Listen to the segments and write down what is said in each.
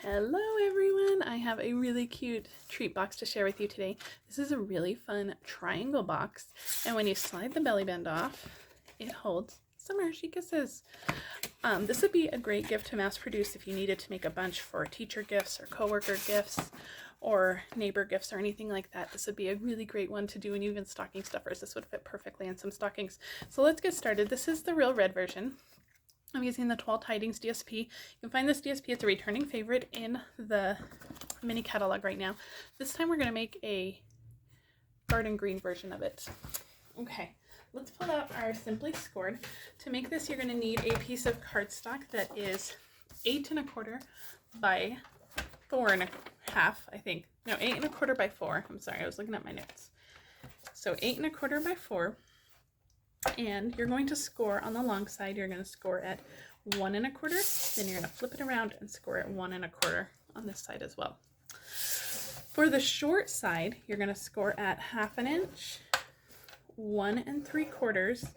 Hello everyone! I have a really cute treat box to share with you today. This is a really fun triangle box, and when you slide the belly band off, it holds some Hershey Kisses. This would be a great gift to mass produce if you needed to make a bunch for teacher gifts or coworker gifts or neighbor gifts or anything like that. This would be a really great one to do, and even stocking stuffers. This would fit perfectly in some stockings. So let's get started. This is the real red version. I'm using the Toile Tidings DSP. You can find this DSP. It's a returning favorite in the mini catalog right now. This time we're going to make a garden green version of it. Okay, let's pull out our Simply Scored. To make this, you're going to need a piece of cardstock that is 8 1/4 by 4 1/2, I think. No, 8 1/4 by 4. I'm sorry, I was looking at my notes. So 8 1/4 by 4. And you're going to score on the long side. You're going to score at 1 1/4. Then you're going to flip it around and score at 1 1/4 on this side as well. For the short side, you're going to score at 1/2 inch, 1 3/4,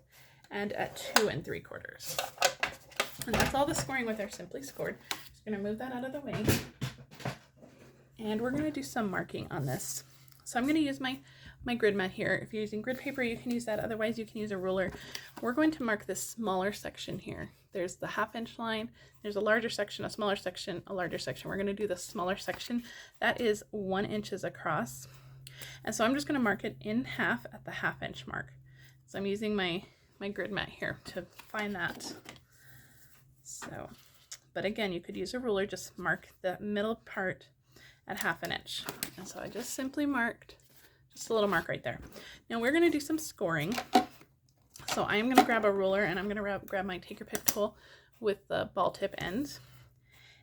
and at 2 3/4. And that's all the scoring with our Simply Scored. Just going to move that out of the way. And we're going to do some marking on this. So I'm going to use my grid mat here. If you're using grid paper, you can use that. Otherwise, you can use a ruler. We're going to mark this smaller section here. There's the 1/2 inch line. There's a larger section, a smaller section, a larger section. We're going to do the smaller section. That is 1 inch across. And so I'm just going to mark it in half at the 1/2 inch mark. So I'm using my grid mat here to find that. So, but again, you could use a ruler. Just mark the middle part at 1/2 inch. And so I just simply marked just a little mark right there. Now we're going to do some scoring. So I am going to grab a ruler, and I'm going to grab my take your pick tool with the ball tip ends.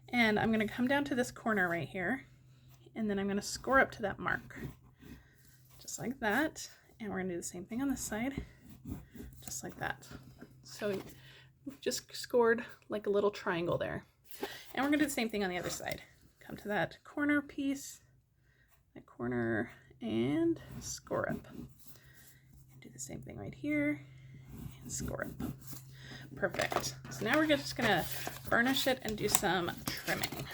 And I'm going to come down to this corner right here, and then I'm going to score up to that mark. Just like that. And we're going to do the same thing on this side. Just like that. So we've just scored like a little triangle there. And we're going to do the same thing on the other side. Come to that corner piece, that corner, and score up. Do the same thing right here and score up. Perfect. So now we're just gonna burnish it and do some trimming.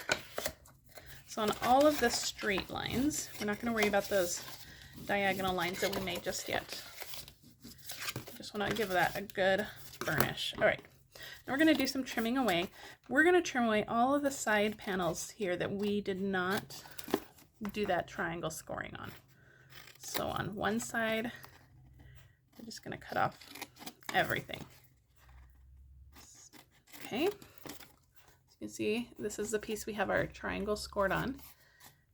So on all of the straight lines, we're not gonna worry about those diagonal lines that we made just yet. Just wanna give that a good burnish. All right. Now we're going to do some trimming away. We're going to trim away all of the side panels here that we did not do that triangle scoring on. So on one side, we're just going to cut off everything. Okay. As you can see, this is the piece we have our triangle scored on.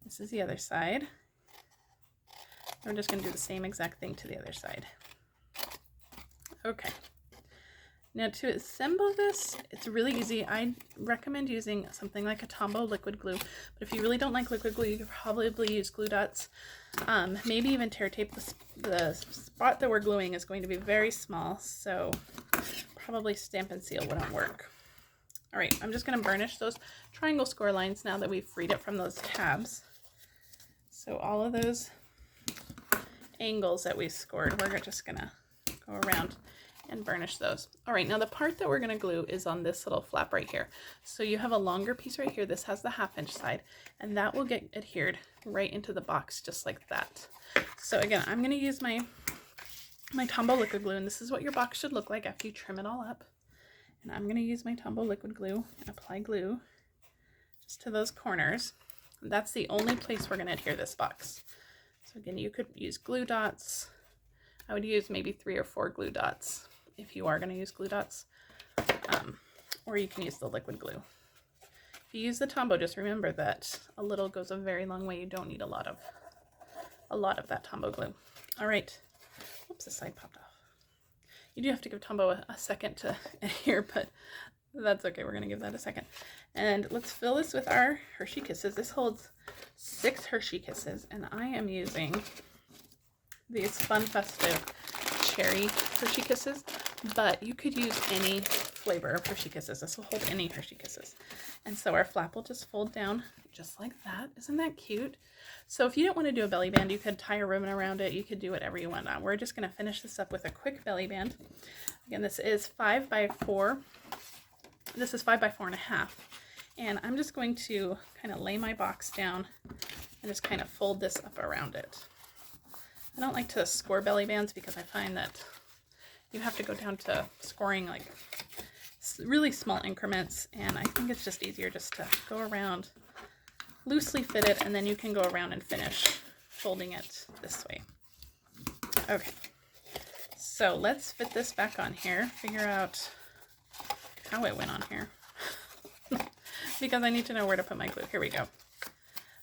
This is the other side. We're just going to do the same exact thing to the other side. Okay. Now to assemble this, it's really easy. I recommend using something like a Tombow liquid glue, but if you really don't like liquid glue, you could probably use glue dots, maybe even tear tape. The spot that we're gluing is going to be very small, so probably Stampin' Seal wouldn't work. All right, I'm just going to burnish those triangle score lines now that we've freed it from those tabs. So all of those angles that we scored, we're just going to go around and burnish those. All right, now the part that we're going to glue is on this little flap right here. So you have a longer piece right here. This has the 1/2 inch side, and that will get adhered right into the box just like that. So again, I'm going to use my Tombow liquid glue, and this is what your box should look like after you trim it all up. And I'm going to use my Tombow liquid glue and apply glue just to those corners. And that's the only place we're going to adhere this box. So again, you could use glue dots. I would use maybe 3 or 4 glue dots if you are going to use glue dots, or you can use the liquid glue. If you use the Tombow, just remember that a little goes a very long way. You don't need a lot of that Tombow glue. All right. Oops, the side popped off. You do have to give Tombow a second to adhere, but that's okay. We're going to give that a second. And let's fill this with our Hershey Kisses. This holds 6 Hershey Kisses, and I am using these Fun Festive Cherry Hershey Kisses, but you could use any flavor of Hershey Kisses. This will hold any Hershey Kisses. And so our flap will just fold down just like that. Isn't that cute? So if you don't want to do a belly band, you could tie a ribbon around it. You could do whatever you want. We're just going to finish this up with a quick belly band. Again, this is 5 by 4. This is 5 by 4 1/2. And I'm just going to kind of lay my box down and just kind of fold this up around it. I don't like to score belly bands because I find that you have to go down to scoring like really small increments, and I think it's just easier just to go around, loosely fit it, and then you can go around and finish folding it this way. Okay, so let's fit this back on here, figure out how it went on here because I need to know where to put my glue. Here we go.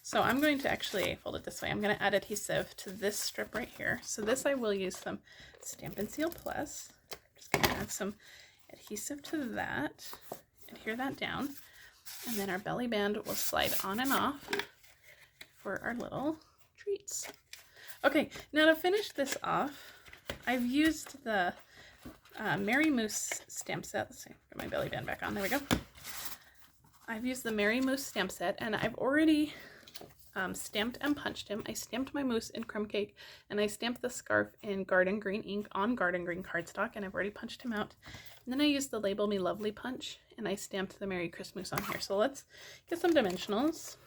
So I'm going to actually fold it this way. I'm going to add adhesive to this strip right here. So this I will use some Stampin' Seal Plus. I'm just going to add some adhesive to that, adhere that down, and then our belly band will slide on and off for our little treats. Okay, now to finish this off, I've used the Merry Moose stamp set. Let's see, get my belly band back on. There we go. I've used the Merry Moose stamp set, and I've already stamped and punched him. I stamped my moose in Crumb Cake, and I stamped the scarf in Garden Green ink on Garden Green cardstock, and I've already punched him out. And then I used the Label Me Lovely punch, and I stamped the Merry Christmas on here. So let's get some dimensionals.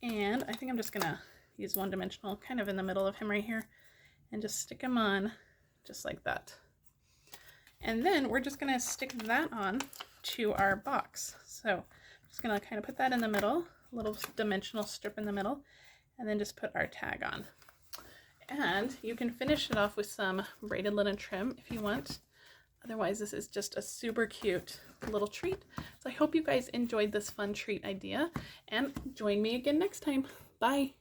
And I think I'm just gonna use one dimensional kind of in the middle of him right here, and just stick him on just like that. And then we're just gonna stick that on to our box. So I'm just gonna kind of put that in the middle, a little dimensional strip in the middle, and then just put our tag on. And you can finish it off with some braided linen trim if you want. Otherwise, this is just a super cute little treat. So I hope you guys enjoyed this fun treat idea, and join me again next time. Bye.